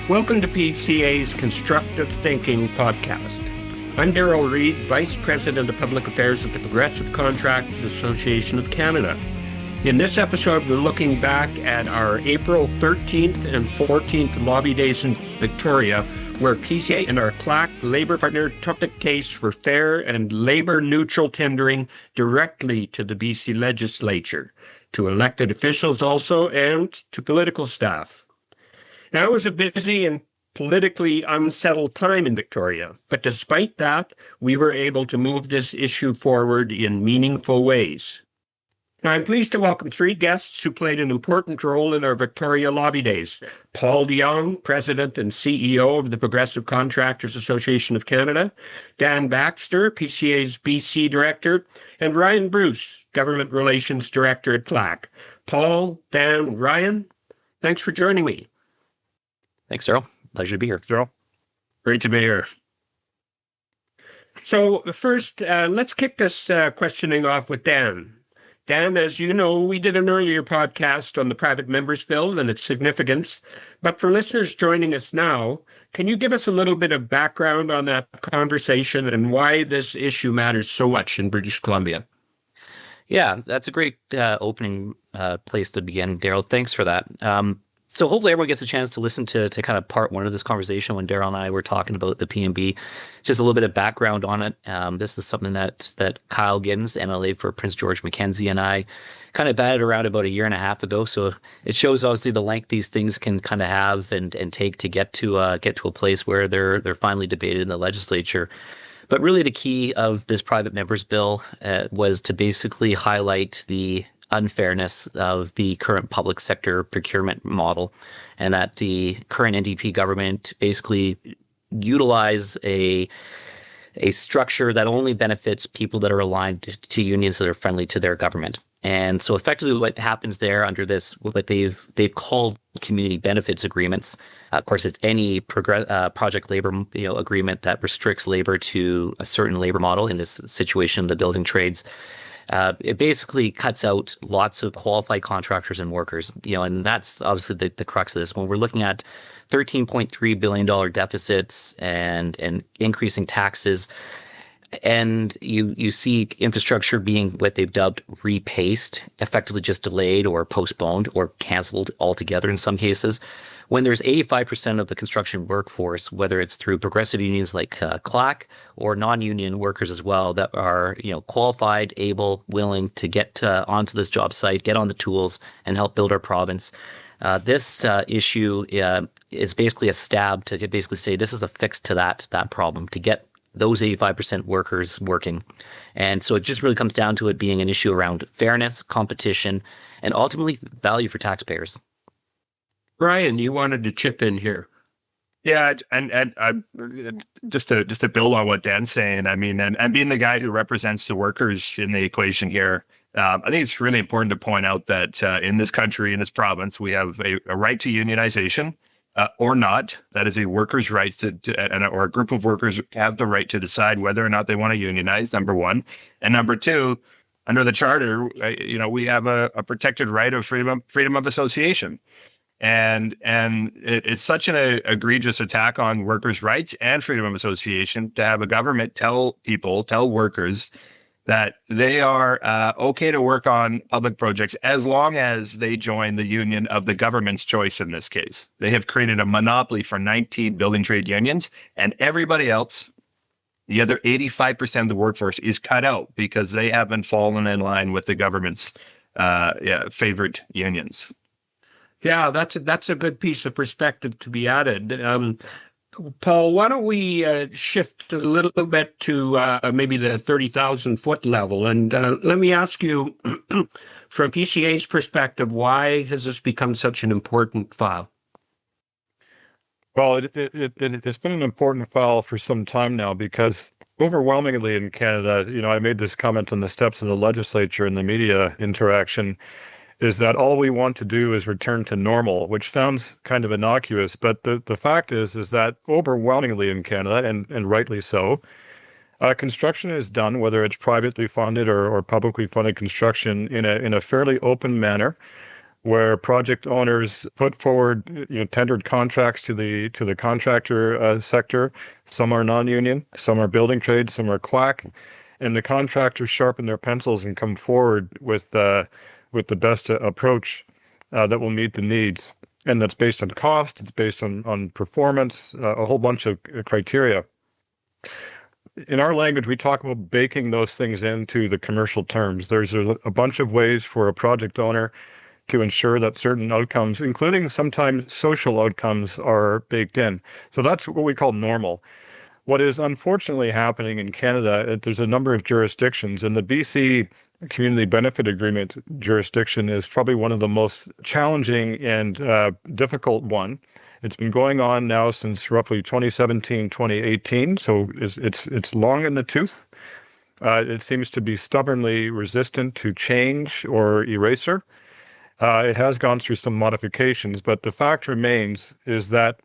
Welcome to PCA's Constructive Thinking podcast. I'm Darrel Reid, Vice President of Public Affairs at the Progressive Contractors Association of Canada. In this episode, we're looking back at our April 13th and 14th lobby days in Victoria, where PCA and our CLAC labor partner took the case for fair and labor-neutral tendering directly to the BC Legislature, to elected officials also, and to political staff. Now, it was a busy and politically unsettled time in Victoria, but despite that, we were able to move this issue forward in meaningful ways. Now, I'm pleased to welcome three guests who played an important role in our Victoria lobby days. Paul de Jong, President and CEO of the Progressive Contractors Association of Canada, Dan Baxter, PCA's BC Director, and Ryan Bruce, Government Relations Director at CLAC. Paul, Dan, Ryan, thanks for joining me. Thanks, Darrel. Pleasure to be here. Darrel, great to be here. So first, let's kick this questioning off with Dan. Dan, as you know, we did an earlier podcast on the private members bill and its significance. But for listeners joining us now, can you give us a little bit of background on that conversation and why this issue matters so much in British Columbia? Yeah, that's a great opening place to begin, Darrel. Thanks for that. So hopefully everyone gets a chance to listen to kind of part one of this conversation when Darrel and I were talking about the PMB. Just a little bit of background on it. This is something that Kyle Giddens, MLA for Prince George Mackenzie, and I kind of batted around about a year and a half ago. So it shows obviously the length these things can kind of have and take to get to a place where they're finally debated in the legislature. But really the key of this private members bill was to basically highlight the unfairness of the current public sector procurement model, and that the current NDP government basically utilize a structure that only benefits people that are aligned to unions that are friendly to their government. And so effectively what happens there under this, what they've called community benefits agreements, of course, it's any project labor agreement that restricts labor to a certain labor model, in this situation, the building trades. It basically cuts out lots of qualified contractors and workers, and that's obviously the crux of this. When we're looking at $13.3 billion deficits and increasing taxes, and you see infrastructure being what they've dubbed repaced, effectively just delayed or postponed or canceled altogether in some cases. When there's 85% of the construction workforce, whether it's through progressive unions like CLAC or non-union workers as well, that are qualified, able, willing to get onto this job site, get on the tools, and help build our province. This issue is basically a stab to basically say this is a fix to that problem, to get those 85% workers working. And so it just really comes down to it being an issue around fairness, competition, and ultimately value for taxpayers. Ryan, you wanted to chip in here. Yeah, and just to build on what Dan's saying, I mean, and being the guy who represents the workers in the equation here, I think it's really important to point out that in this country, in this province, we have a right to unionization or not. That is a worker's right or a group of workers have the right to decide whether or not they want to unionize, number one. And number two, under the charter, we have a protected right of freedom of association. And it's such an egregious attack on workers' rights and freedom of association to have a government tell workers that they are okay to work on public projects as long as they join the union of the government's choice in this case. They have created a monopoly for 19 building trade unions, and everybody else, the other 85% of the workforce, is cut out because they haven't fallen in line with the government's favorite unions. Yeah, that's a good piece of perspective to be added. Paul, why don't we shift a little bit to maybe the 30,000-foot level? And let me ask you, from PCA's perspective, why has this become such an important file? Well, it's been an important file for some time now because overwhelmingly in Canada, I made this comment on the steps of the legislature and the media interaction, is that all we want to do is return to normal, which sounds kind of innocuous, but the fact is that overwhelmingly in Canada, and rightly so, construction is done, whether it's privately funded or publicly funded construction, in a fairly open manner. where project owners put forward, tendered contracts to the contractor sector. Some are non-union, some are building trades, some are CLAC, and the contractors sharpen their pencils and come forward with the best approach that will meet the needs. And that's based on cost, it's based on performance, a whole bunch of criteria. In our language, we talk about baking those things into the commercial terms. There's a bunch of ways for a project owner to ensure that certain outcomes, including sometimes social outcomes, are baked in. So that's what we call normal. What is unfortunately happening in Canada, there's a number of jurisdictions, and the BC Community Benefit Agreement jurisdiction is probably one of the most challenging and difficult one. It's been going on now since roughly 2017, 2018, so it's long in the tooth. It seems to be stubbornly resistant to change or eraser. It has gone through some modifications, but the fact remains is that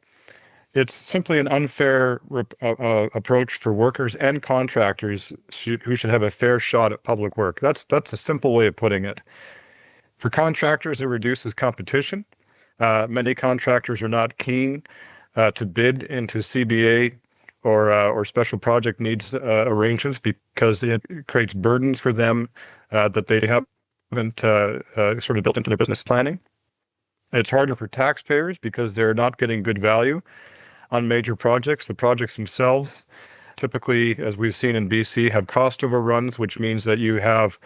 it's simply an unfair approach for workers and contractors who should have a fair shot at public work. That's a simple way of putting it. For contractors, it reduces competition. Many contractors are not keen to bid into CBA or special project needs arrangements because it creates burdens for them that they haven't sort of built into their business planning. It's harder for taxpayers because they're not getting good value on major projects. The projects themselves, typically, as we've seen in BC, have cost overruns, which means that you have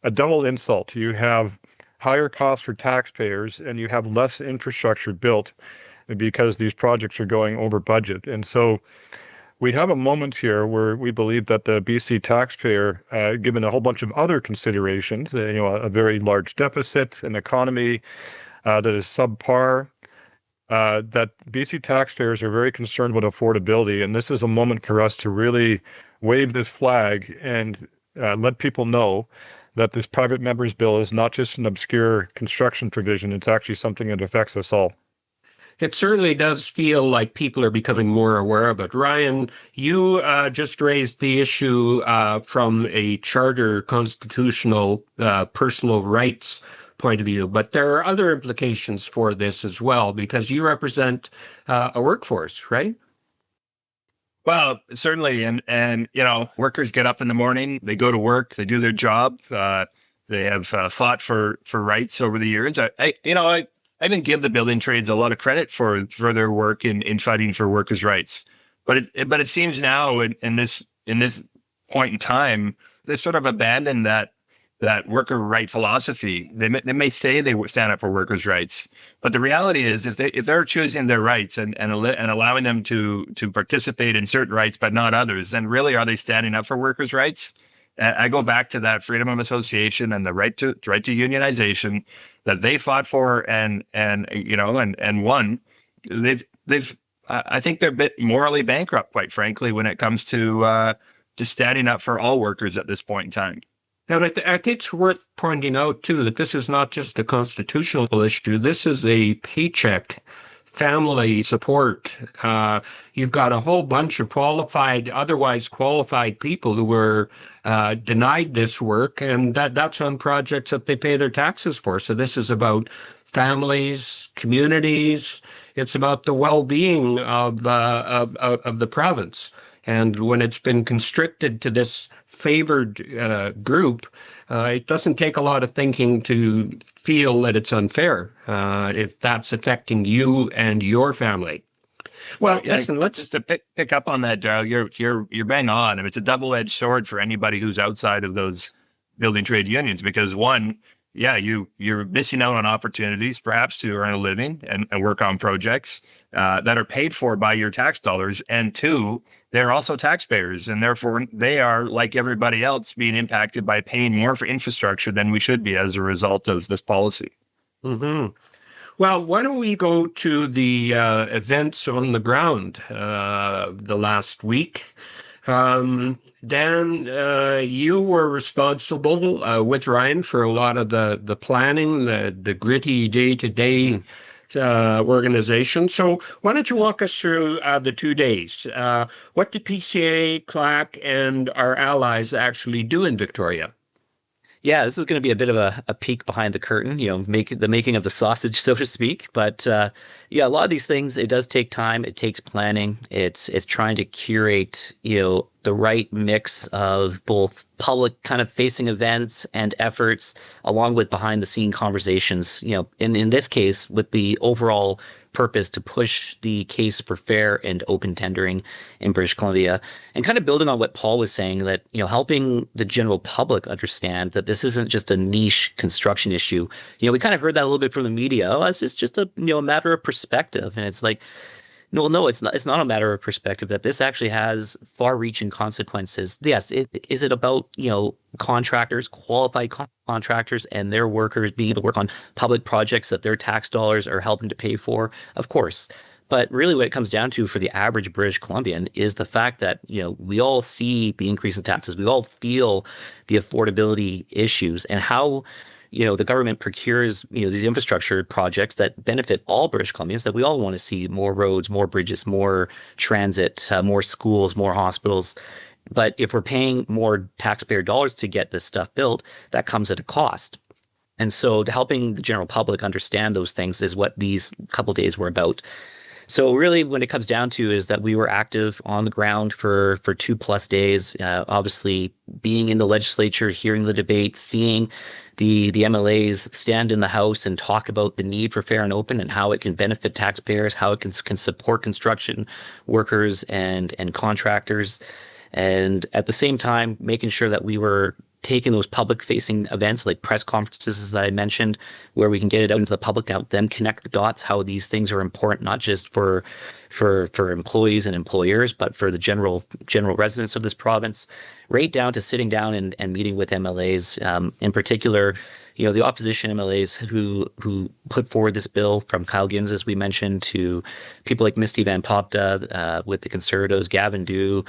a double insult. You have higher costs for taxpayers and you have less infrastructure built because these projects are going over budget. And so we have a moment here where we believe that the BC taxpayer, given a whole bunch of other considerations, a very large deficit, an economy that is subpar, that BC taxpayers are very concerned about affordability. And this is a moment for us to really wave this flag and let people know that this private members bill is not just an obscure construction provision. It's actually something that affects us all. It certainly does feel like people are becoming more aware of it. Ryan, you just raised the issue from a charter constitutional personal rights point of view, but there are other implications for this as well, because you represent a workforce, right? Well, certainly. And workers get up in the morning, they go to work, they do their job. They have fought for rights over the years. I didn't give the building trades a lot of credit for their work in fighting for workers' rights. But it seems now in this point in time, they sort of abandoned that worker right philosophy. They may say they stand up for workers' rights, but the reality is if they're choosing their rights and allowing them to participate in certain rights but not others, then really are they standing up for workers' rights? I go back to that freedom of association and the right to unionization that they fought for and won. I think they're a bit morally bankrupt, quite frankly, when it comes to just standing up for all workers at this point in time. And I think it's worth pointing out, too, that this is not just a constitutional issue. This is a paycheck, family support. You've got a whole bunch of otherwise qualified people who were denied this work, and that's on projects that they pay their taxes for. So this is about families, communities. It's about the well-being of the province. And when it's been constricted to this favored group, it doesn't take a lot of thinking to feel that it's unfair if that's affecting you and your family. Well, listen, let's just to pick up on that, Darrel. You're bang on. I mean, it's a double-edged sword for anybody who's outside of those building trade unions, because one, you're missing out on opportunities perhaps to earn a living and work on projects that are paid for by your tax dollars, and two, they're also taxpayers, and therefore they are, like everybody else, being impacted by paying more for infrastructure than we should be as a result of this policy. Mm-hmm. Well, why don't we go to the events on the ground the last week? Dan, you were responsible with Ryan for a lot of the planning, the gritty day-to-day organization. So why don't you walk us through the 2 days? What did PCA, CLAC, and our allies actually do in Victoria? Yeah, this is going to be a bit of a peek behind the curtain, the making of the sausage, so to speak. But yeah, a lot of these things, it does take time. It takes planning. It's trying to curate, the right mix of both public kind of facing events and efforts, along with behind the scene conversations. In this case, with the overall purpose to push the case for fair and open tendering in British Columbia, and kind of building on what Paul was saying, that helping the general public understand that this isn't just a niche construction issue. We kind of heard that a little bit from the media. Oh, it's just a a matter of perspective, and it's like, no, it's not. It's not a matter of perspective. That this actually has far-reaching consequences. Yes, is it about contractors, qualified contractors, and their workers being able to work on public projects that their tax dollars are helping to pay for? Of course. But really what it comes down to for the average British Columbian is the fact that, we all see the increase in taxes. We all feel the affordability issues, and how the government procures, these infrastructure projects that benefit all British Columbians, that we all want to see more roads, more bridges, more transit, more schools, more hospitals. But if we're paying more taxpayer dollars to get this stuff built, that comes at a cost. And so helping the general public understand those things is what these couple of days were about. So really, when it comes down to is that we were active on the ground for 2+ days, obviously being in the legislature, hearing the debate, seeing the MLAs stand in the House and talk about the need for fair and open and how it can benefit taxpayers, how it can support construction workers and contractors. And at the same time, making sure that we were taking those public-facing events like press conferences, as I mentioned, where we can get it out into the public to help them connect the dots, how these things are important, not just for employees and employers, but for the general residents of this province, right down to sitting down and meeting with MLAs, in particular, the opposition MLAs who put forward this bill, from Kyle Ginns, as we mentioned, to people like Misty Van Popta with the Conservatives, Gavin Dew,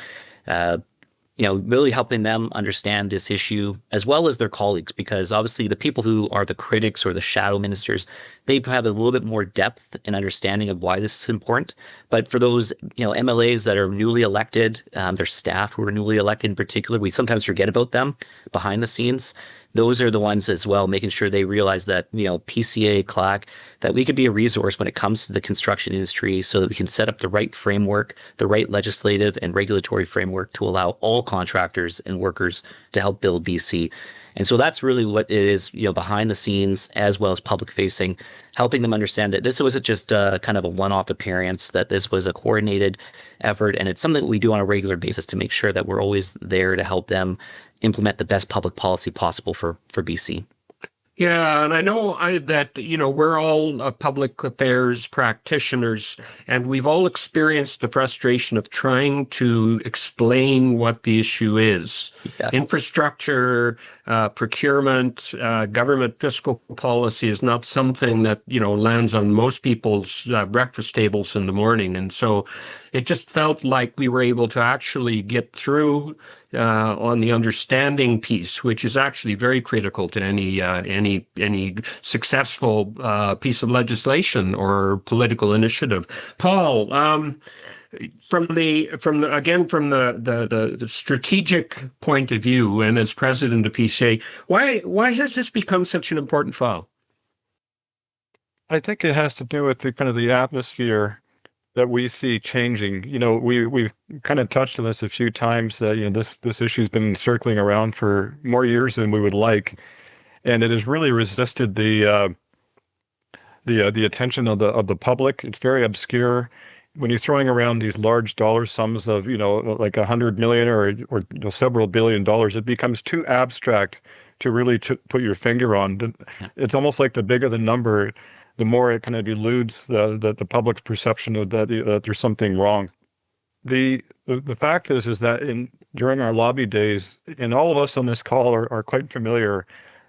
really helping them understand this issue as well as their colleagues, because obviously the people who are the critics or the shadow ministers, they have a little bit more depth and understanding of why this is important. But for those, MLAs that are newly elected, their staff who are newly elected in particular, we sometimes forget about them behind the scenes. Those are the ones as well, making sure they realize that, PCA, CLAC, that we could be a resource when it comes to the construction industry, so that we can set up the right framework, the right legislative and regulatory framework to allow all contractors and workers to help build BC. And so that's really what it is, behind the scenes as well as public facing, helping them understand that this wasn't just kind of a one-off appearance, that this was a coordinated effort. And it's something that we do on a regular basis to make sure that we're always there to help them implement the best public policy possible for BC. Yeah, and I know that, we're all public affairs practitioners, and we've all experienced the frustration of trying to explain what the issue is. Yeah. Infrastructure, procurement, government fiscal policy is not something that, lands on most people's breakfast tables in the morning. And so it just felt like we were able to actually get through on the understanding piece, which is actually very critical to any successful piece of legislation or political initiative. Paul, from the strategic point of view, and as president of PCA, why has this become such an important file? I think it has to do with the kind of the atmosphere that we see changing. We've kind of touched on this a few times, that, this issue's been circling around for more years than we would like. And it has really resisted the attention of the public. It's very obscure. When you're throwing around these large dollar sums of, like 100 million or several billion dollars, it becomes too abstract to really put your finger on. It's almost like the bigger the number, the more it kind of eludes the public's perception of that there's something wrong. The fact is that during our lobby days, and all of us on this call are quite familiar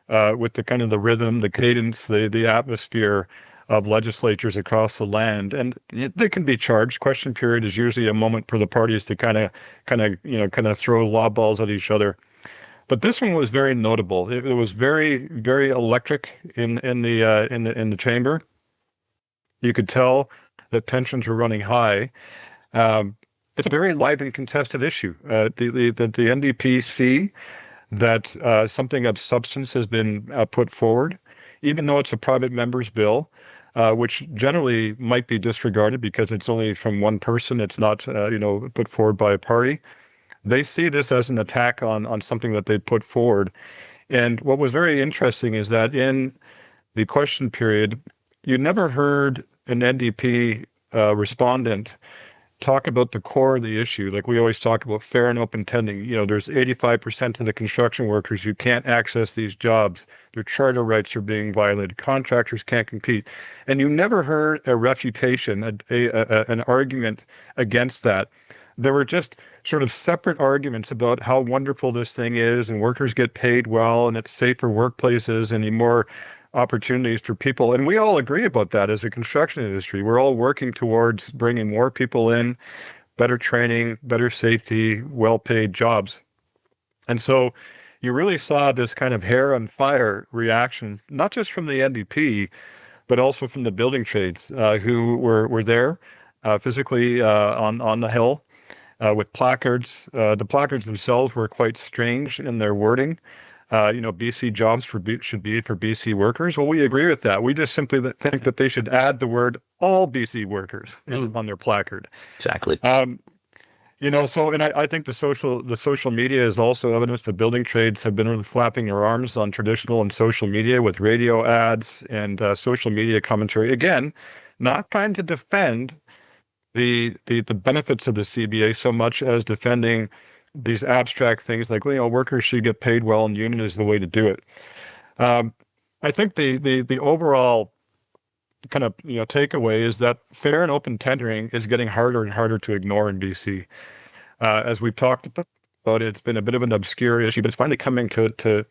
with the kind of the rhythm, the cadence, the atmosphere of legislatures across the land, and they can be charged. Question period is usually a moment for the parties to kind of throw law balls at each other. But this one was very notable. It was very, very electric in the chamber. You could tell that tensions were running high. It's a very live and contested issue. The NDP see that something of substance has been put forward, even though it's a private member's bill, which generally might be disregarded because it's only from one person. It's not, put forward by a party. They see this as an attack on something that they put forward. And what was very interesting is that in the question period, you never heard an NDP respondent talk about the core of the issue. Like we always talk about fair and open tendering. There's 85% of the construction workers who can't access these jobs. Their charter rights are being violated. Contractors can't compete. And you never heard a refutation, an argument against that. There were just sort of separate arguments about how wonderful this thing is and workers get paid well and it's safer workplaces and more opportunities for people. And we all agree about that as a construction industry. We're all working towards bringing more people in, better training, better safety, well-paid jobs. And so you really saw this kind of hair on fire reaction, not just from the NDP, but also from the building trades who were there physically on the Hill with placards. The placards themselves were quite strange in their wording. BC jobs should be for BC workers. Well, we agree with that. We just simply think that they should add the word all BC workers on their placard. Exactly. And I think the social media is also evidence. The building trades have been really flapping their arms on traditional and social media with radio ads and social media commentary. Again, not trying to defend the benefits of the CBA so much as defending these abstract things like, workers should get paid well and union is the way to do it. I think the overall kind of, takeaway is that fair and open tendering is getting harder and harder to ignore in BC. As we've talked about, it's been a bit of an obscure issue, but it's finally coming to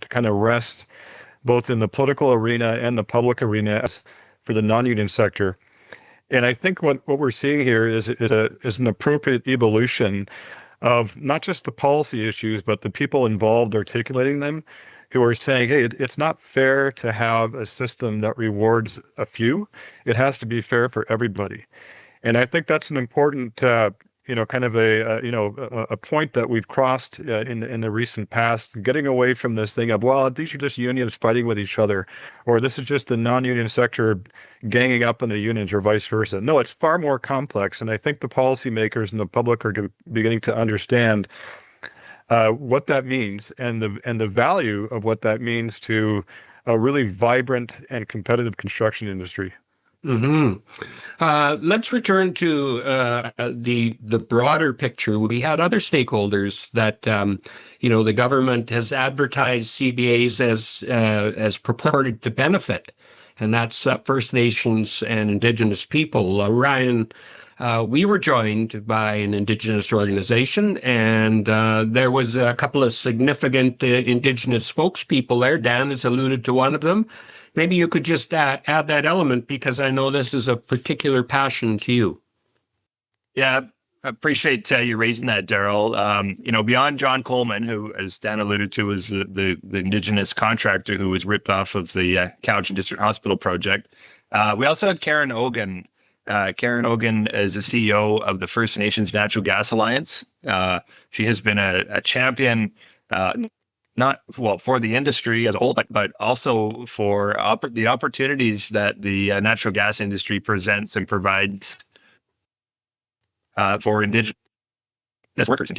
kind of rest both in the political arena and the public arena for the non-union sector. And I think what we're seeing here is an appropriate evolution of not just the policy issues, but the people involved articulating them, who are saying, hey, it's not fair to have a system that rewards a few. It has to be fair for everybody. And I think that's an important, kind of a point that we've crossed in the recent past, getting away from this thing of, well, these are just unions fighting with each other, or this is just the non-union sector ganging up on the unions or vice versa. No, it's far more complex. And I think the policymakers and the public are beginning to understand what that means and the value of what that means to a really vibrant and competitive construction industry. Let's return to the broader picture. We had other stakeholders that the government has advertised CBAs as purported to benefit, and that's First Nations and Indigenous people. Ryan, we were joined by an Indigenous organization, and there was a couple of significant Indigenous spokespeople there. Dan has alluded to one of them. Maybe you could just add that element, because I know this is a particular passion to you. Yeah, I appreciate you raising that, Darrell. Beyond John Coleman, who, as Dan alluded to, was the Indigenous contractor who was ripped off of the Cowichan District Hospital project, we also had Karen Ogan. Karen Ogan is the CEO of the First Nations Natural Gas Alliance. She has been a champion, for the industry as a whole, but also for the opportunities that the natural gas industry presents and provides for Indigenous workers.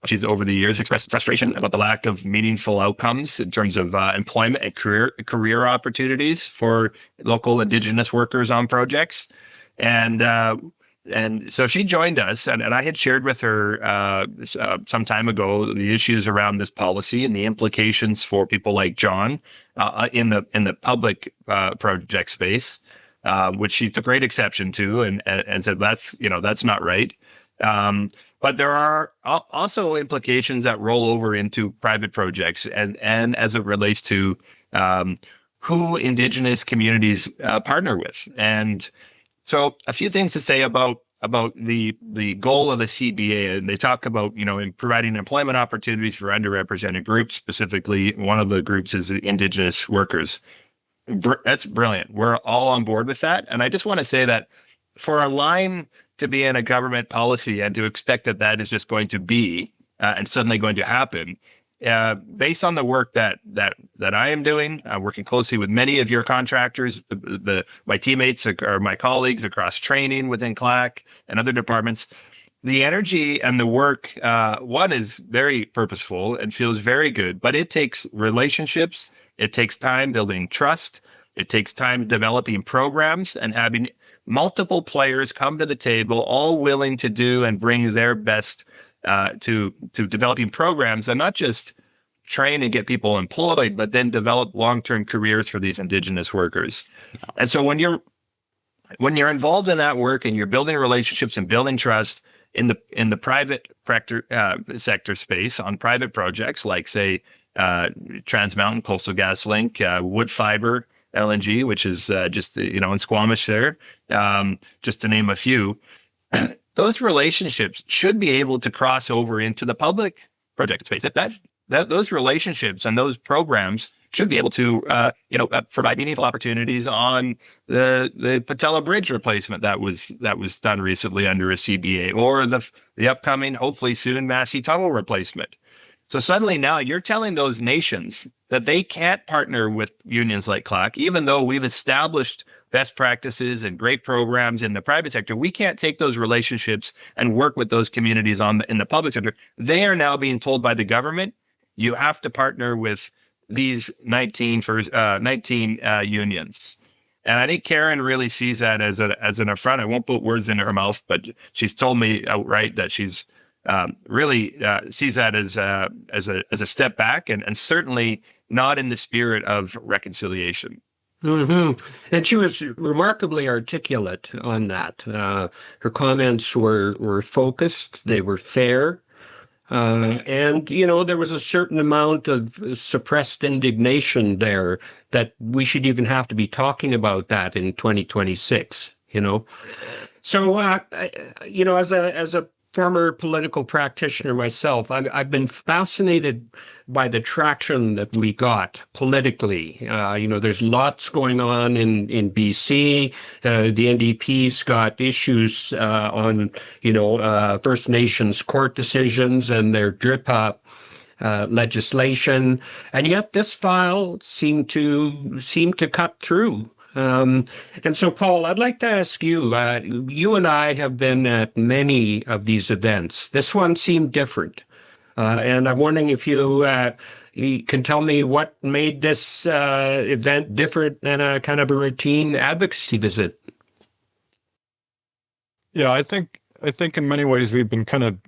She's over the years expressed frustration about the lack of meaningful outcomes in terms of employment and career opportunities for local Indigenous workers on projects. And so she joined us, and I had shared with her some time ago the issues around this policy and the implications for people like John in the public project space, which she took great exception to and said that's not right. But there are also implications that roll over into private projects, and as it relates to who Indigenous communities partner with. And so a few things to say about the goal of the CBA. And they talk about, in providing employment opportunities for underrepresented groups. Specifically, one of the groups is the Indigenous workers. That's brilliant. We're all on board with that. And I just want to say that for a line to be in a government policy and to expect that is just going to be and suddenly going to happen. Based on the work that I am doing, working closely with many of your contractors, my teammates or my colleagues across training within CLAC and other departments, the energy and the work, one is very purposeful and feels very good, but it takes relationships. It takes time building trust. It takes time developing programs and having multiple players come to the table, all willing to do and bring their best to developing programs, and not just train and get people employed, but then develop long-term careers for these Indigenous workers. And so when you're involved in that work and you're building relationships and building trust in the private sector space on private projects like, say, Trans Mountain Coastal Gas Link, wood fiber, LNG, which is just in Squamish there, just to name a few. Those relationships should be able to cross over into the public project space. Those relationships and those programs should be able to, provide meaningful opportunities on the Patella Bridge replacement that was done recently under a CBA, or the upcoming, hopefully soon, Massey Tunnel replacement. So suddenly now you're telling those nations that they can't partner with unions like CLAC, even though we've established best practices and great programs in the private sector. We can't take those relationships and work with those communities in the public sector. They are now being told by the government, you have to partner with these 19 unions. And I think Karen really sees that as an affront. I won't put words in her mouth, but she's told me outright that she's really sees that as a step back, and certainly not in the spirit of reconciliation. Mm-hmm. And she was remarkably articulate on that. Her comments were focused, they were fair. And, there was a certain amount of suppressed indignation there that we should even have to be talking about that in 2026, So, as a former political practitioner myself, I've been fascinated by the traction that we got politically. There's lots going on in BC. The NDP's got issues on, First Nations court decisions and their drip legislation, and yet this file seemed to cut through. And so, Paul, I'd like to ask you, you and I have been at many of these events. This one seemed different. And I'm wondering if you can tell me what made this event different than a kind of a routine advocacy visit. Yeah, I think in many ways we've been kind of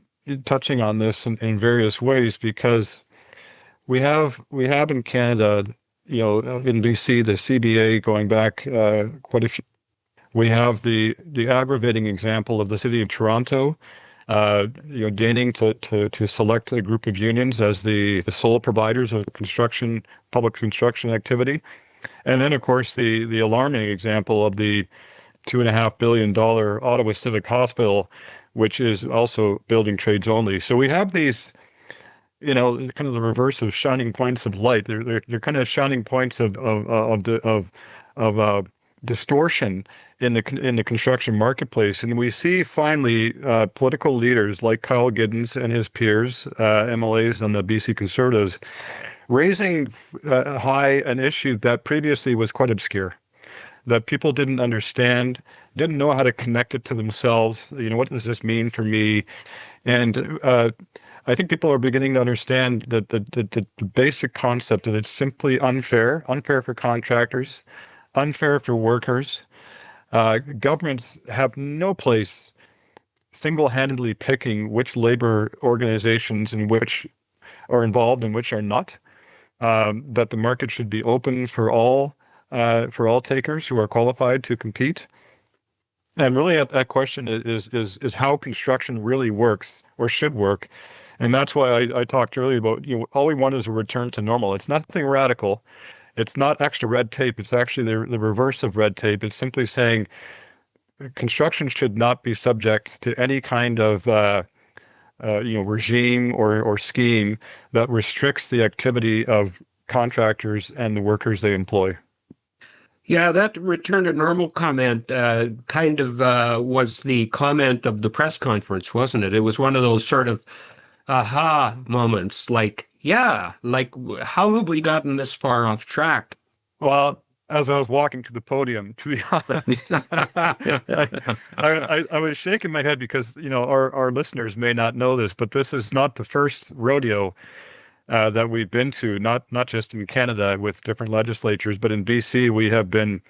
touching on this in various ways, because we have in Canada, in BC, the CBA going back quite a few. We have the aggravating example of the city of Toronto, gaining to select a group of unions as the sole providers of public construction activity. And then, of course, the alarming example of the $2.5 billion Ottawa Civic Hospital, which is also building trades only. So we have these, kind of the reverse of shining points of light. They're kind of shining points of distortion in the construction marketplace. And we see finally political leaders like Kyle Giddens and his peers, MLAs on the BC Conservatives, raising high an issue that previously was quite obscure, that people didn't understand, didn't know how to connect it to themselves. What does this mean for me? And I think people are beginning to understand that the basic concept that it's simply unfair for contractors, unfair for workers. Governments have no place single-handedly picking which labor organizations and which are involved and which are not. That the market should be open for all takers who are qualified to compete. And really, that question is how construction really works or should work. And that's why I talked earlier about, all we want is a return to normal. It's nothing radical. It's not extra red tape. It's actually the reverse of red tape. It's simply saying construction should not be subject to any kind of regime or scheme that restricts the activity of contractors and the workers they employ. Yeah, that return to normal comment was the comment of the press conference, wasn't it? It was one of those sort of aha moments? Like, yeah, like how have we gotten this far off track? Well, as I was walking to the podium, to be honest, I was shaking my head because, our listeners may not know this, but this is not the first rodeo that we've been to, not just in Canada with different legislatures, but in BC, we have been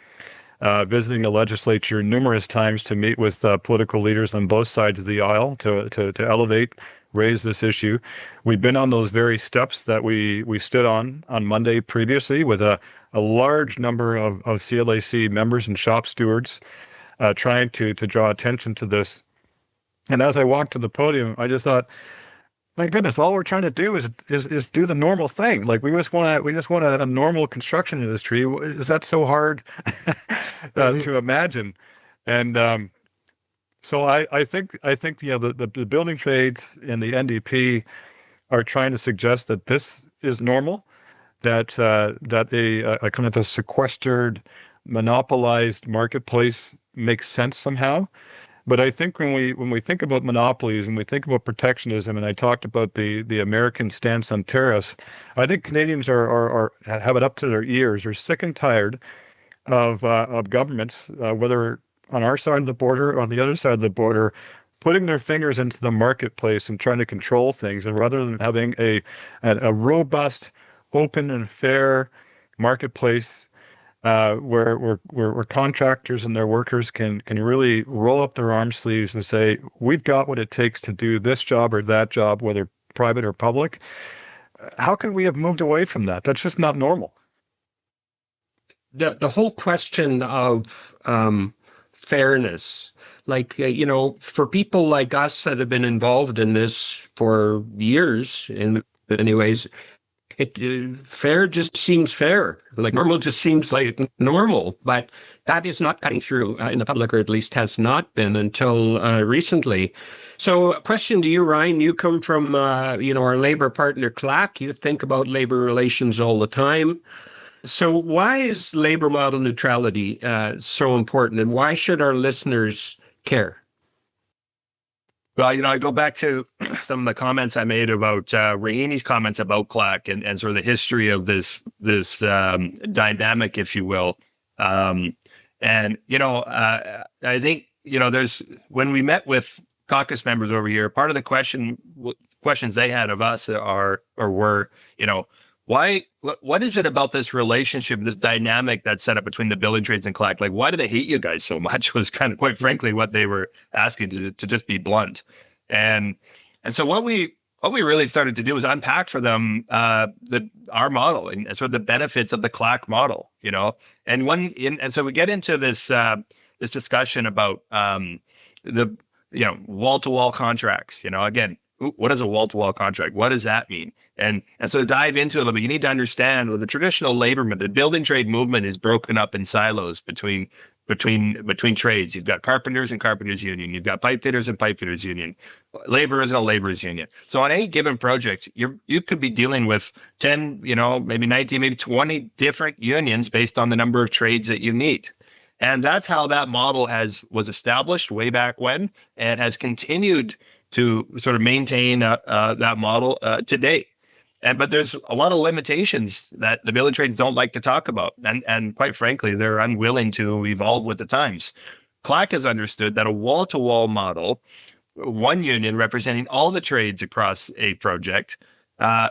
visiting the legislature numerous times to meet with political leaders on both sides of the aisle to elevate, raise this issue. We've been on those very steps that we stood on Monday previously with a large number of CLAC members and shop stewards trying to draw attention to this. And as I walked to the podium, I just thought, my goodness, all we're trying to do is do the normal thing. Like we just want a normal construction industry. Is that so hard to imagine? And so I think the building trades and the NDP are trying to suggest that this is normal, that a kind of a sequestered, monopolized marketplace makes sense somehow. But I think when we think about monopolies and we think about protectionism, and I talked about the American stance on tariffs, I think Canadians have it up to their ears. They're sick and tired of governments, whether on our side of the border or on the other side of the border, putting their fingers into the marketplace and trying to control things. And rather than having a robust, open and fair marketplace, where contractors and their workers can really roll up their arm sleeves and say, we've got what it takes to do this job or that job, whether private or public. How can we have moved away from that? That's just not normal. The whole question of fairness, like, for people like us that have been involved in this for years, in many ways, fair just seems fair. Like normal just seems like normal, but that is not cutting through in the public, or at least has not been until recently. So, a question to you, Ryan. You come from our labor partner CLAC. You think about labor relations all the time. So, why is labor model neutrality so important, and why should our listeners care? Well, I go back to some of the comments I made about Rahini's comments about CLAC and sort of the history of this dynamic, if you will. I think, there's, when we met with caucus members over here, part of the questions they had of us were, what is it about this relationship, this dynamic that's set up between the building trades and CLAC? Like, why do they hate you guys so much? Was kind of, quite frankly, what they were asking, to just be blunt. And so what we really started to do was unpack for them our model and sort of the benefits of the CLAC model, and so we get into this discussion about the wall-to-wall contracts. Again, what is a wall-to-wall contract? What does that mean? And so to dive into it a little bit, you need to understand, with the traditional labor movement, the building trade movement is broken up in silos between trades. You've got carpenters and carpenters union. You've got pipe fitters and pipe fitters union. Laborers and a laborers union. So on any given project, you could be dealing with 10, maybe 19, maybe 20 different unions based on the number of trades that you need. And that's how that model was established way back when, and has continued to sort of maintain that model today. But there's a lot of limitations that the building trades don't like to talk about. And quite frankly, they're unwilling to evolve with the times. CLAC has understood that a wall-to-wall model, one union representing all the trades across a project,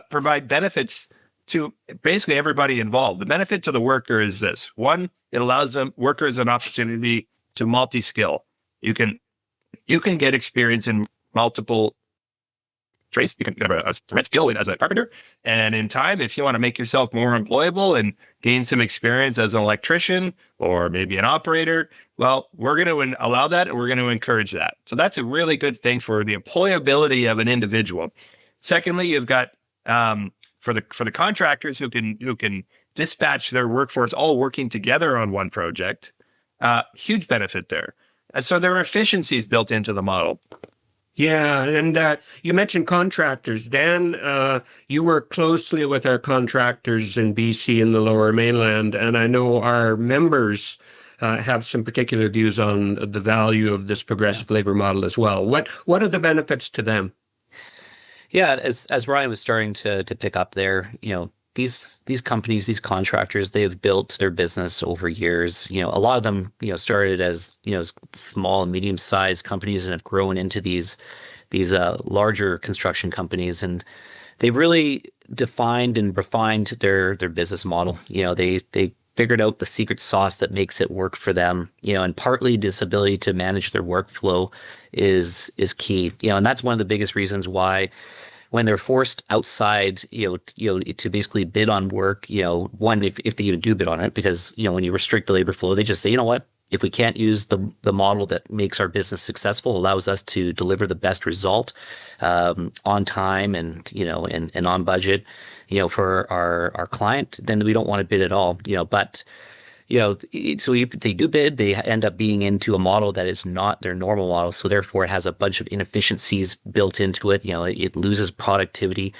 provide benefits to basically everybody involved. The benefit to the worker is this. One, it allows workers an opportunity to multi-skill. You can get experience in multiple trades. You can get a skill as a carpenter, and in time, if you want to make yourself more employable and gain some experience as an electrician or maybe an operator, well, we're going to allow that, and we're going to encourage that. So that's a really good thing for the employability of an individual. Secondly, you've got for the contractors who can dispatch their workforce all working together on one project. Huge benefit there. And so there are efficiencies built into the model. Yeah, and you mentioned contractors. Dan, you work closely with our contractors in BC and the Lower Mainland, and I know our members have some particular views on the value of this progressive labor model as well. What are the benefits to them? Yeah, as Ryan was starting to pick up there, these companies, these contractors, they have built their business over years. A lot of them, started as small and medium sized companies and have grown into these larger construction companies, and they've really defined and refined their business model. They figured out the secret sauce that makes it work for them. And partly this ability to manage their workflow is key. And that's one of the biggest reasons why, when they're forced outside, to basically bid on work, one, if they even do bid on it, because, when you restrict the labor flow, they just say, you know what, if we can't use the model that makes our business successful, allows us to deliver the best result, on time and, and on budget, for our client, then we don't want to bid at all, but so if they do bid, they end up being into a model that is not their normal model. So therefore, it has a bunch of inefficiencies built into it. It loses productivity.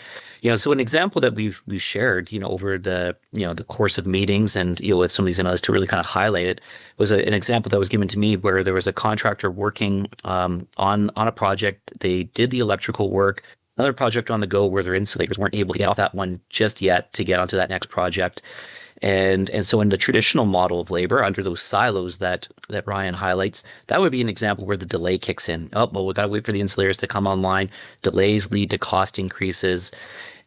So an example that we've shared, over the course of meetings and with some of these analysts to really kind of highlight it, was an example that was given to me where there was a contractor working on a project. They did the electrical work. Another project on the go where their insulators weren't able to get off that one just yet to get onto that next project. And so in the traditional model of labor, under those silos that Ryan highlights, that would be an example where the delay kicks in. Oh, well, we got to wait for the insulators to come online. Delays lead to cost increases,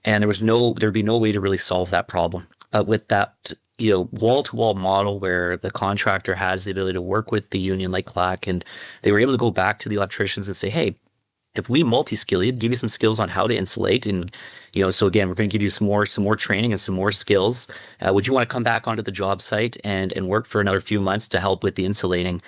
and there'd be no way to really solve that problem. With that, wall-to-wall model where the contractor has the ability to work with the union like CLAC, and they were able to go back to the electricians and say, hey, if we multi-skill you, give you some skills on how to insulate, and so again, we're going to give you some more training and some more skills. Would you want to come back onto the job site and work for another few months to help with the insulating?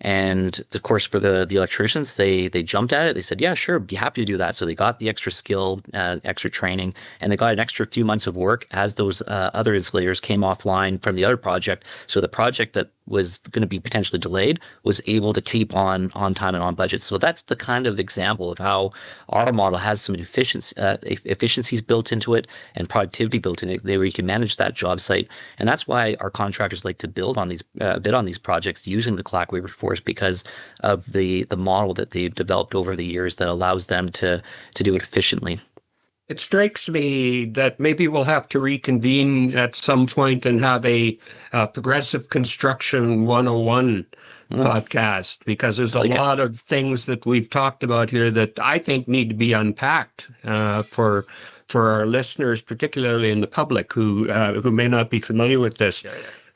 And of course, for the electricians, they jumped at it. They said, yeah, sure, be happy to do that. So they got the extra skill, extra training, and they got an extra few months of work as those other insulators came offline from the other project. So the project that was going to be potentially delayed was able to keep on time and on budget. So that's the kind of example of how our model has some efficiencies built into it and productivity built in it, where you can manage that job site. And that's why our contractors like to bid on these projects using the CLAC labor force, because of the model that they've developed over the years that allows them to do it efficiently. It strikes me that maybe we'll have to reconvene at some point and have a Progressive Construction 101 podcast, because there's a lot of things that we've talked about here that I think need to be unpacked for our listeners, particularly in the public who may not be familiar with this.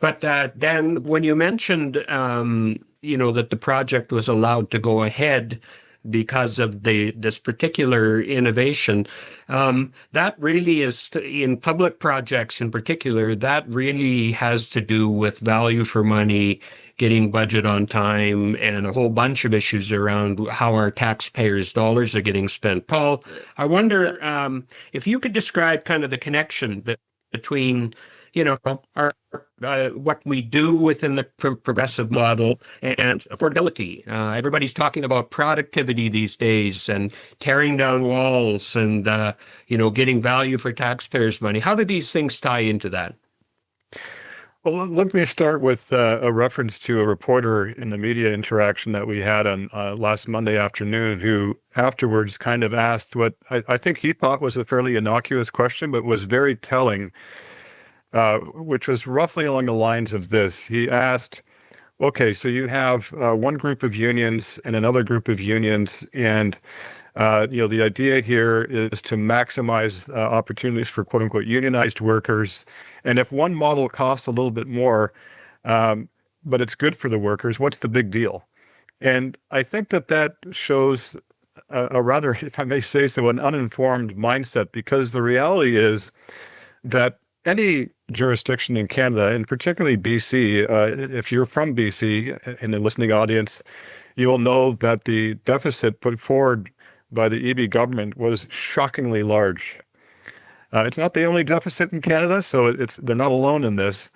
But Dan, when you mentioned that the project was allowed to go ahead because of this particular innovation, that really is, in public projects in particular, that really has to do with value for money, getting budget on time, and a whole bunch of issues around how our taxpayers' dollars are getting spent. Paul, I wonder if you could describe kind of the connection between our what we do within the progressive model and affordability. Everybody's talking about productivity these days and tearing down walls and getting value for taxpayers' money. How do these things tie into that? Well, let me start with a reference to a reporter in the media interaction that we had on last Monday afternoon, who afterwards kind of asked what I think he thought was a fairly innocuous question, but was very telling, which was roughly along the lines of this. He asked, okay, so you have one group of unions and another group of unions, and the idea here is to maximize opportunities for quote unquote unionized workers. And if one model costs a little bit more, but it's good for the workers, what's the big deal? And I think that shows a rather, if I may say so, an uninformed mindset, because the reality is that any jurisdiction in Canada, and particularly BC, if you're from BC in the listening audience, you'll know that the deficit put forward by the EB government was shockingly large. It's not the only deficit in Canada, so they're not alone in this.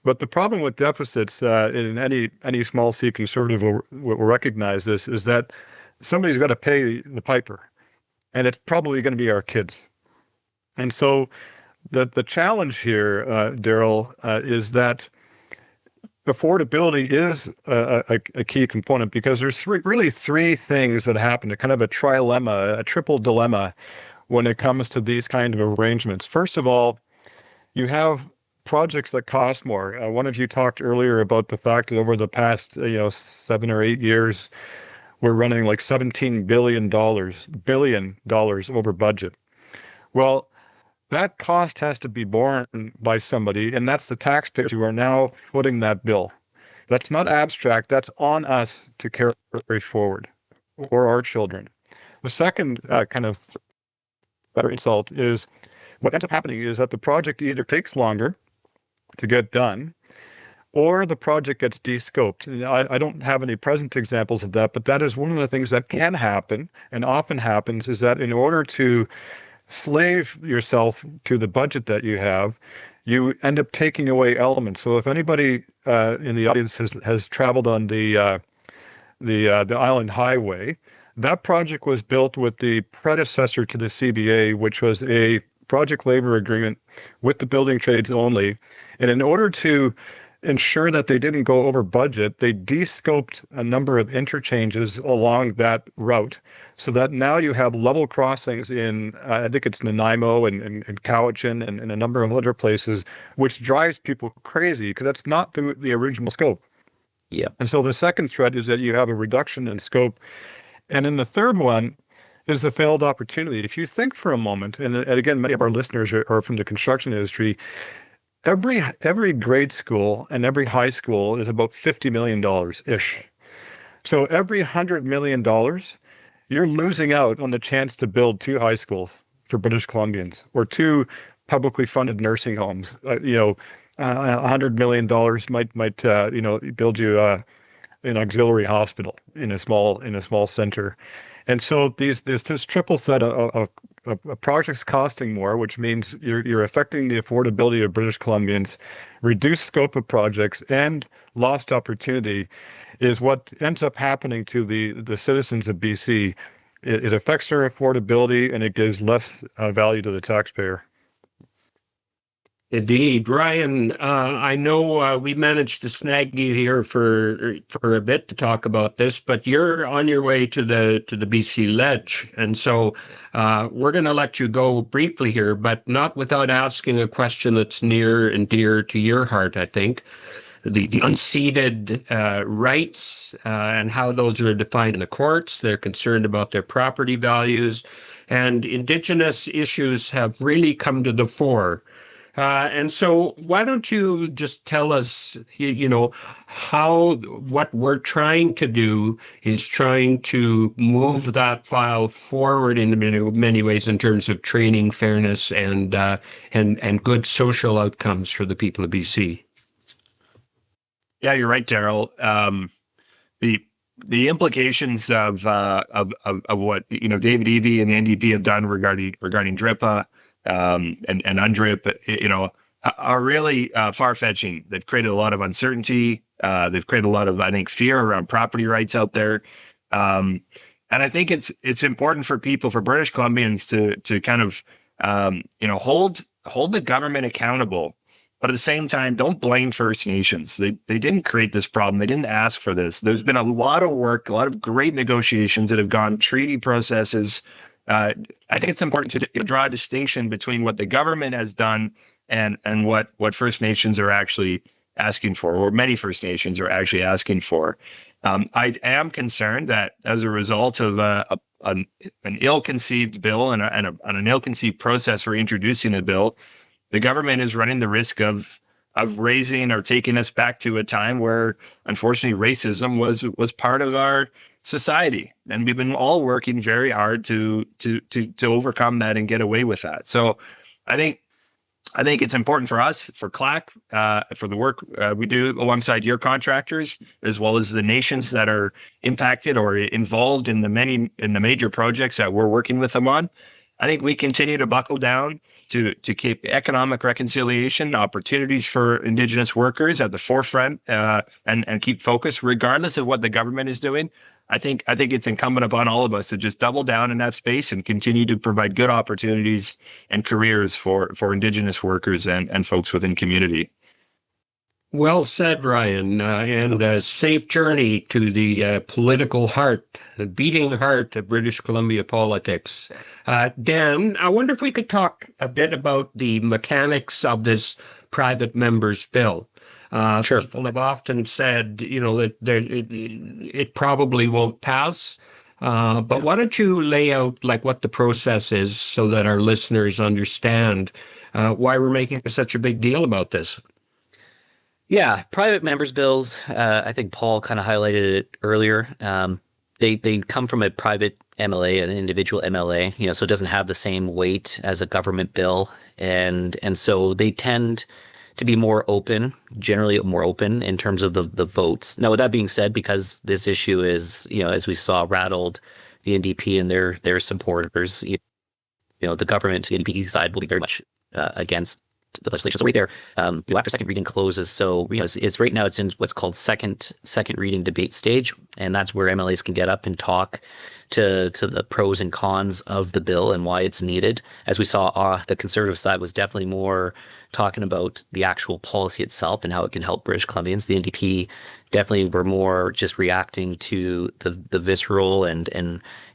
But the problem with deficits, in any small C conservative will recognize this, is that somebody's got to pay the piper, and it's probably going to be our kids. And so the challenge here, Darrel, is that affordability is a key component, because there's really three things that happen, a kind of a trilemma, a triple dilemma, when it comes to these kind of arrangements. First of all, you have projects that cost more. One of you talked earlier about the fact that over the past 7 or 8 years, we're running like $17 billion over budget. Well, that cost has to be borne by somebody, and that's the taxpayers who are now footing that bill. That's not abstract. That's on us to carry forward, or our children. The second kind of better insult is what ends up happening is that the project either takes longer to get done, or the project gets de-scoped. I don't have any present examples of that, but that is one of the things that can happen and often happens, is that in order to slave yourself to the budget that you have, you end up taking away elements. So if anybody in the audience has traveled on the Island Highway, that project was built with the predecessor to the CBA, which was a project labor agreement with the building trades only. And in order to ensure that they didn't go over budget, they de-scoped a number of interchanges along that route, so that now you have level crossings in, I think it's Nanaimo and Cowichan and a number of other places, which drives people crazy because that's not the original scope. Yeah. And so the second threat is that you have a reduction in scope. And then the third one is the failed opportunity. If you think for a moment, and again, many of our listeners are from the construction industry, every grade school and every high school is about $50 million-ish. So every $100 million, you're losing out on the chance to build 2 high schools for British Columbians, or 2 publicly funded nursing homes. $100 million might build you an auxiliary hospital in a small center. And so there's this triple set of projects costing more, which means you're affecting the affordability of British Columbians. Reduced scope of projects and lost opportunity is what ends up happening to the citizens of BC. It affects their affordability, and it gives less value to the taxpayer. Indeed. Ryan, I know we managed to snag you here for a bit to talk about this, but you're on your way to the BC Ledge. And so we're going to let you go briefly here, but not without asking a question that's near and dear to your heart, I think. The unceded rights and how those are defined in the courts. They're concerned about their property values, and Indigenous issues have really come to the fore. And so why don't you just tell us, how what we're trying to do is trying to move that file forward in many ways in terms of training, fairness, and good social outcomes for the people of BC. Yeah, you're right, Darrell. The implications of what David Eby and the NDP have done regarding DRIPA and UNDRIP, are really far-fetching. They've created a lot of uncertainty. They've created a lot of, I think, fear around property rights out there. And I think it's important for people, for British Columbians, to kind of hold the government accountable. But at the same time, don't blame First Nations. They didn't create this problem. They didn't ask for this. There's been a lot of work, a lot of great negotiations that have gone, treaty processes. I think it's important to draw a distinction between what the government has done and what First Nations are actually asking for, or many First Nations are actually asking for. I am concerned that as a result of an ill-conceived bill and an ill-conceived process for introducing a bill, the government is running the risk of raising or taking us back to a time where, unfortunately, racism was part of our society, and we've been all working very hard to overcome that and get away with that. So, I think it's important for us, for CLAC, for the work we do alongside your contractors, as well as the nations that are impacted or involved in the major projects that we're working with them on. I think we continue to buckle down to keep economic reconciliation, opportunities for Indigenous workers at the forefront, and keep focus regardless of what the government is doing. I think it's incumbent upon all of us to just double down in that space and continue to provide good opportunities and careers for Indigenous workers and folks within community. Well said, Ryan, and a safe journey to the political heart, the beating heart of British Columbia politics. Dan, I wonder if we could talk a bit about the mechanics of this private member's bill. Sure. People have often said, it probably won't pass. But why don't you lay out like what the process is so that our listeners understand why we're making such a big deal about this? Yeah, private members' bills. I think Paul kind of highlighted it earlier. They come from a private MLA, an individual MLA, so it doesn't have the same weight as a government bill, and so they tend to be more open, generally more open in terms of the votes. Now, with that being said, because this issue is, as we saw, rattled the NDP and their supporters, the government, the NDP side will be very much against the legislation. So right there, after second reading closes, so it's right now it's in what's called second reading debate stage, and that's where MLAs can get up and talk to the pros and cons of the bill and why it's needed. As we saw, the Conservative side was definitely more talking about the actual policy itself and how it can help British Columbians. The NDP definitely were more just reacting to the visceral and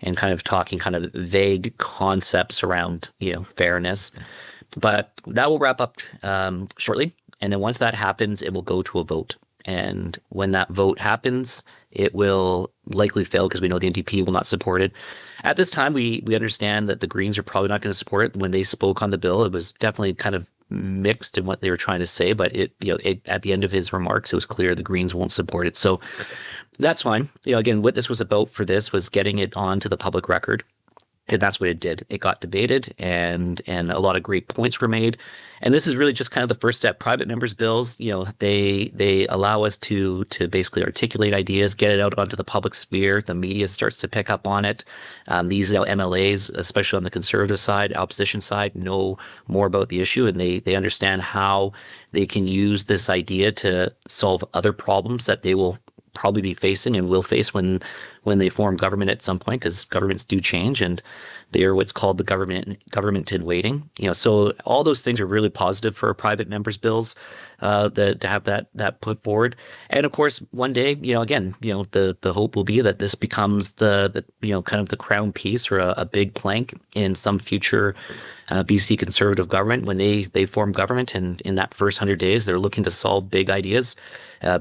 kind of talking kind of vague concepts around fairness. But that will wrap up shortly. And then once that happens, it will go to a vote. And when that vote happens, it will likely fail because we know the NDP will not support it. At this time, we understand that the Greens are probably not going to support it. When they spoke on the bill, it was definitely kind of mixed in what they were trying to say. But it at the end of his remarks, it was clear the Greens won't support it. So that's fine. Again, what this was about for this was getting it onto the public record. And that's what it did. It got debated and a lot of great points were made. And this is really just kind of the first step. Private members' bills, they allow us to basically articulate ideas, get it out onto the public sphere. The media starts to pick up on it. These MLAs, especially on the Conservative side, opposition side, know more about the issue, and they understand how they can use this idea to solve other problems that they will probably be facing and will face when they form government at some point, because governments do change and they are what's called the government in waiting. So all those things are really positive for private members' bills to have that put forward. And of course, one day, again, the hope will be that this becomes the kind of the crown piece or a big plank in some future BC Conservative government when they form government, and in that first 100 days, they're looking to solve big ideas,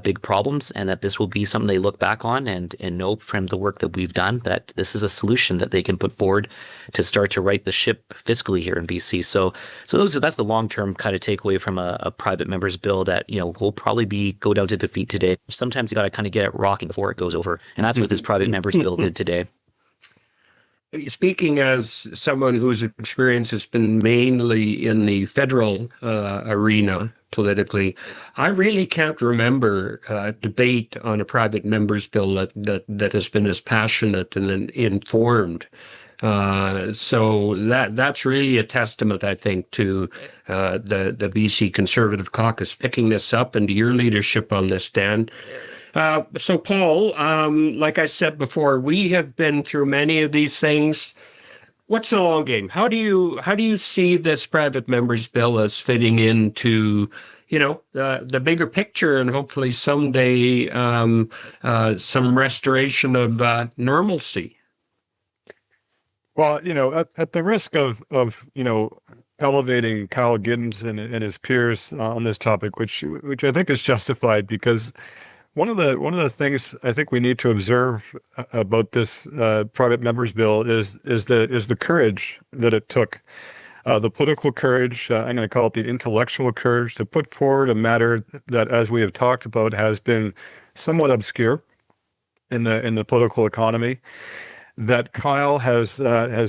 big problems, and that this will be something they look back on and know from the work that we've done that this is a solution that they can put forward to start to right the ship fiscally here in BC. So that's the long-term kind of takeaway from a private member's bill that, will probably go down to defeat today. Sometimes you got to kind of get it rocking before it goes over. And that's what this private member's bill did today. Speaking as someone whose experience has been mainly in the federal arena politically, I really can't remember a debate on a private member's bill that has been as passionate and informed. So that's really a testament, I think, to the BC Conservative Caucus picking this up and to your leadership on this, Dan. So Paul, like I said before, we have been through many of these things. What's the long game? How do you see this private members bill as fitting into, the bigger picture and hopefully someday some restoration of normalcy? Well, at the risk of elevating Kyle Giddens and his peers on this topic, which I think is justified, because one of the things I think we need to observe about this private members bill is the courage that it took, the political courage. I'm going to call it the intellectual courage to put forward a matter that, as we have talked about, has been somewhat obscure in the political economy. That Kyle has I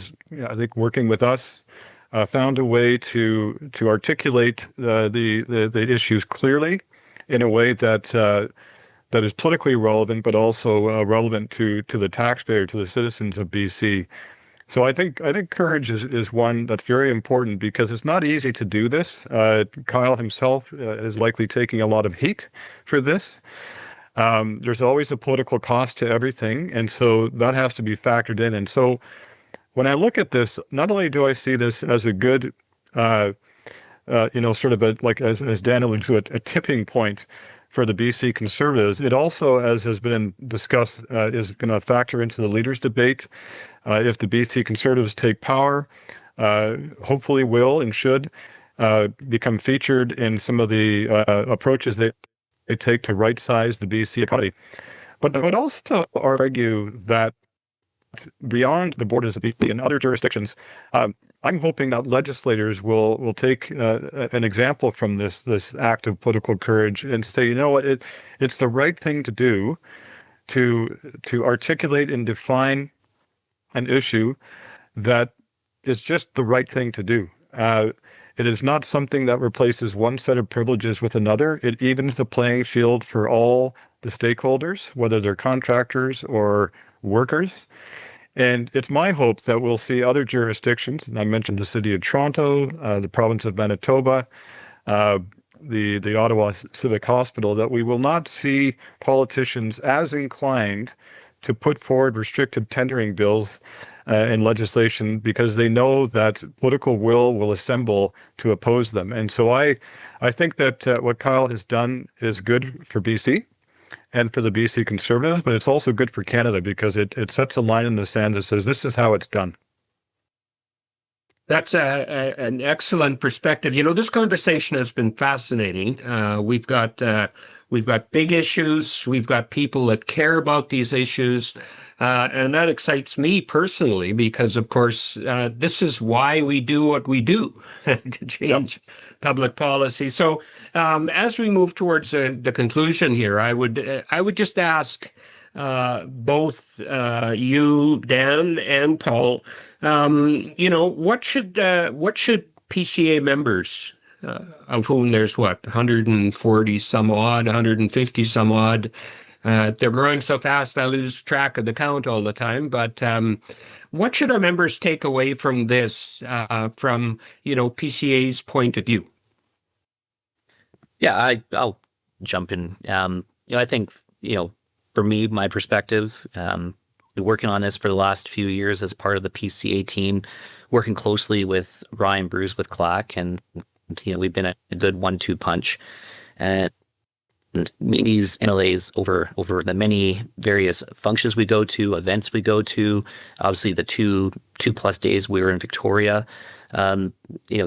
think, working with us, found a way to articulate the issues clearly in a way that is politically relevant, but also relevant to the taxpayer, to the citizens of BC. So I think courage is one that's very important, because it's not easy to do this. Kyle himself is likely taking a lot of heat for this. There's always a political cost to everything, and so that has to be factored in. And so when I look at this, not only do I see this as a good, sort of like as Dan alluded to, a tipping point for the BC Conservatives. It also, as has been discussed, is going to factor into the leaders' debate. If the BC Conservatives take power, hopefully will and should become featured in some of the approaches they take to right-size the BC economy. But I would also argue that beyond the borders of BC and other jurisdictions, I'm hoping that legislators will take an example from this act of political courage and say, you know what, it's the right thing to do to articulate and define an issue that is just the right thing to do. It is not something that replaces one set of privileges with another. It evens the playing field for all the stakeholders, whether they're contractors or workers. And it's my hope that we'll see other jurisdictions, and I mentioned the City of Toronto, the province of Manitoba, the Ottawa Civic Hospital, that we will not see politicians as inclined to put forward restrictive tendering bills and legislation because they know that political will assemble to oppose them. And so I think that what Kyle has done is good for BC and for the BC Conservatives, but it's also good for Canada because it sets a line in the sand that says this is how it's done. That's an excellent perspective. This conversation has been fascinating. We've got big issues. We've got people that care about these issues. And that excites me personally because, of course, this is why we do what we do to change public policy. So as we move towards the conclusion here, I would just ask both you, Dan, and Paul, what should PCA members, of whom there's 140 some odd, 150 some odd. They're growing so fast, I lose track of the count all the time. But what should our members take away from this, from PCA's point of view? Yeah, I'll jump in. I think for me, my perspective, working on this for the last few years as part of the PCA team, working closely with Ryan Bruce with CLAC, and we've been a good 1-2 punch. And these NLAs over the many various functions we go to, events we go to, obviously the two plus days we were in Victoria,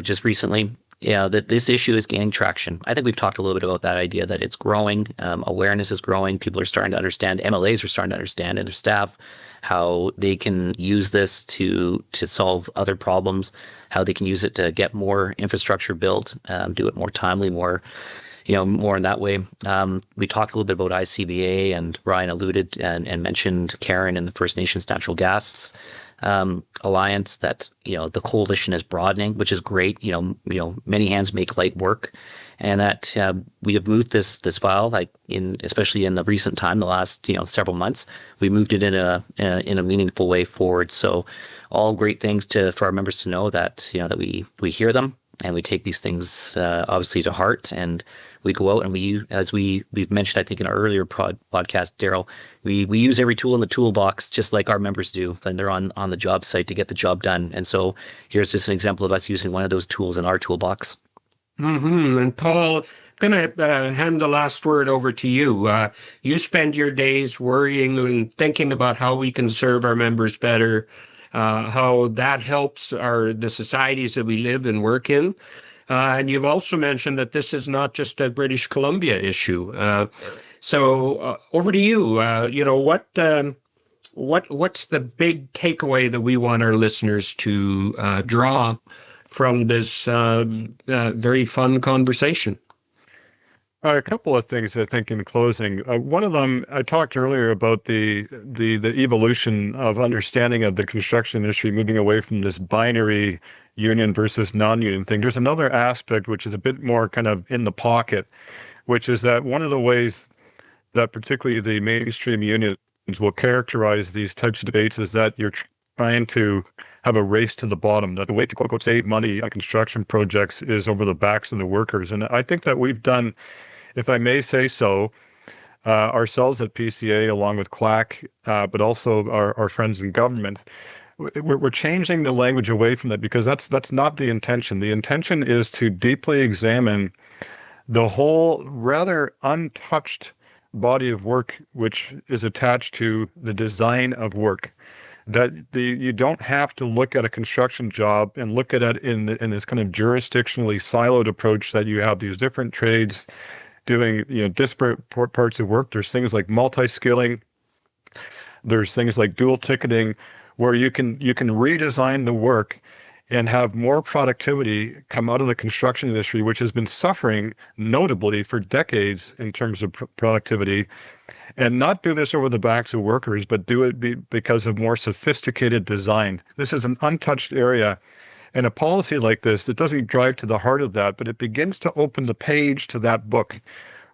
just recently, that this issue is gaining traction. I think we've talked a little bit about that idea that it's growing, awareness is growing, people are starting to understand, MLAs are starting to understand, and their staff, how they can use this to solve other problems, how they can use it to get more infrastructure built, do it more timely, more in that way. We talked a little bit about ICBA, and Ryan alluded and mentioned Karen and the First Nations Natural Gas Alliance, that, the coalition is broadening, which is great. Many hands make light work. And that we have moved this file, especially in the recent time, the last, several months, we moved it in a meaningful way forward. So all great things for our members to know that, that we hear them and we take these things obviously to heart, and we go out and we've mentioned, I think in our earlier podcast, Darrel, we use every tool in the toolbox just like our members do, and they're on the job site to get the job done. And so here's just an example of us using one of those tools in our toolbox. Mm-hmm. And Paul, I'm going to hand the last word over to you. You spend your days worrying and thinking about how we can serve our members better, how that helps the societies that we live and work in. And you've also mentioned that this is not just a British Columbia issue. So over to you. What's the big takeaway that we want our listeners to draw from this very fun conversation? A couple of things, I think, in closing. One of them, I talked earlier about the evolution of understanding of the construction industry, moving away from this binary union versus non-union thing. There's another aspect which is a bit more kind of in the pocket, which is that one of the ways that particularly the mainstream unions will characterize these types of debates is that you're trying to have a race to the bottom, that the way to quote unquote save money on construction projects is over the backs of the workers. And I think that we've done, if I may say so, ourselves at PCA along with CLAC, but also our friends in government, we're changing the language away from that, because that's not the intention. The intention is to deeply examine the whole rather untouched body of work which is attached to the design of work. You don't have to look at a construction job and look at it in this kind of jurisdictionally siloed approach that you have these different trades doing disparate parts of work. There's things like multi-skilling. There's things like dual ticketing, where you can redesign the work and have more productivity come out of the construction industry, which has been suffering notably for decades in terms of productivity, and not do this over the backs of workers, but do it because of more sophisticated design. This is an untouched area. And a policy like this, it doesn't drive to the heart of that, but it begins to open the page to that book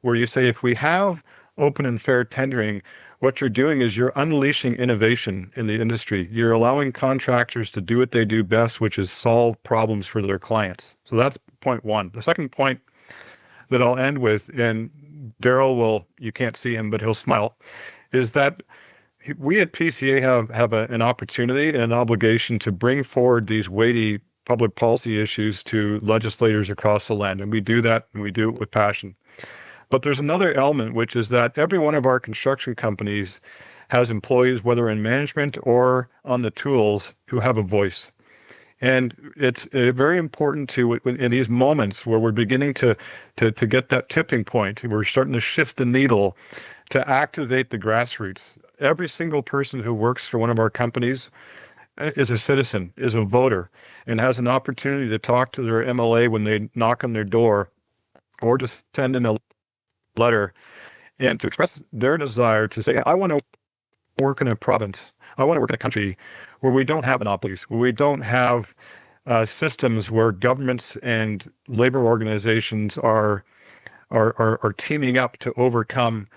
where you say, if we have open and fair tendering, what you're doing is you're unleashing innovation in the industry. You're allowing contractors to do what they do best, which is solve problems for their clients. So that's point one. The second point that I'll end with, and Darrel you can't see him, but he'll smile, is that we at PCA have an opportunity and an obligation to bring forward these weighty public policy issues to legislators across the land. And we do that, and we do it with passion. But there's another element, which is that every one of our construction companies has employees, whether in management or on the tools, who have a voice. And it's very important in these moments where we're beginning to get that tipping point, we're starting to shift the needle, to activate the grassroots. Every single person who works for one of our companies is a citizen, is a voter, and has an opportunity to talk to their MLA when they knock on their door, or to send in a letter and to express their desire to say, I want to work in a province. I want to work in a country where we don't have monopolies, where we don't have systems where governments and labor organizations are teaming up to overcome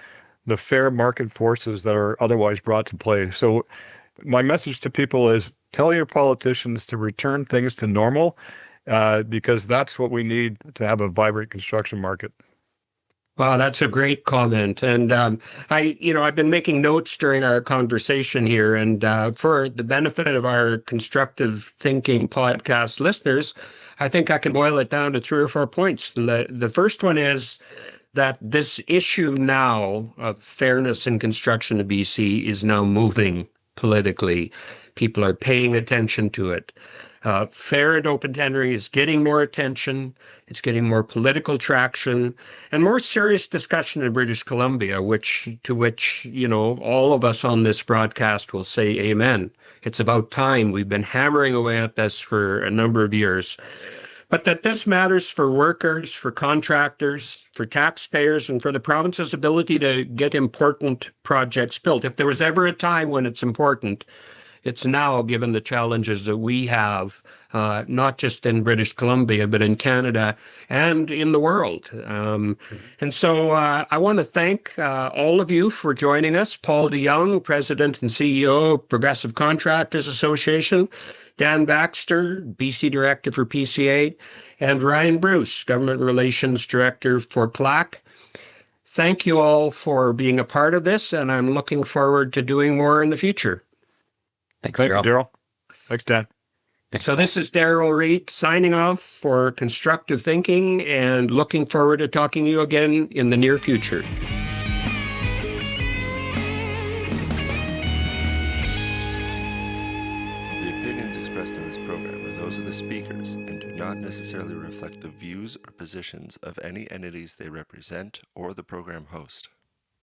the fair market forces that are otherwise brought to play. So my message to people is, tell your politicians to return things to normal, because that's what we need to have a vibrant construction market. Wow, that's a great comment. And I've been making notes during our conversation here, and for the benefit of our constructive thinking podcast listeners, I think I can boil it down to 3 or 4 points. The first one is that this issue now of fairness in construction in BC is now moving politically. People are paying attention to it. Fair and open tendering is getting more attention. It's getting more political traction and more serious discussion in British Columbia, to which all of us on this broadcast will say amen. It's about time. We've been hammering away at this for a number of years. But that this matters for workers, for contractors, for taxpayers, and for the province's ability to get important projects built. If there was ever a time when it's important, it's now, given the challenges that we have, not just in British Columbia, but in Canada and in the world. And so I want to thank all of you for joining us. Paul de Jong, President and CEO of Progressive Contractors Association, Dan Baxter, BC Director for PCA, and Ryan Bruce, Government Relations Director for CLAC. Thank you all for being a part of this, and I'm looking forward to doing more in the future. Thanks, Thank you, Darrel. Darrel. Thanks, Dan. So this is Darrel Reid signing off for Constructive Thinking, and looking forward to talking to you again in the near future. Those of the speakers and do not necessarily reflect the views or positions of any entities they represent or the program host.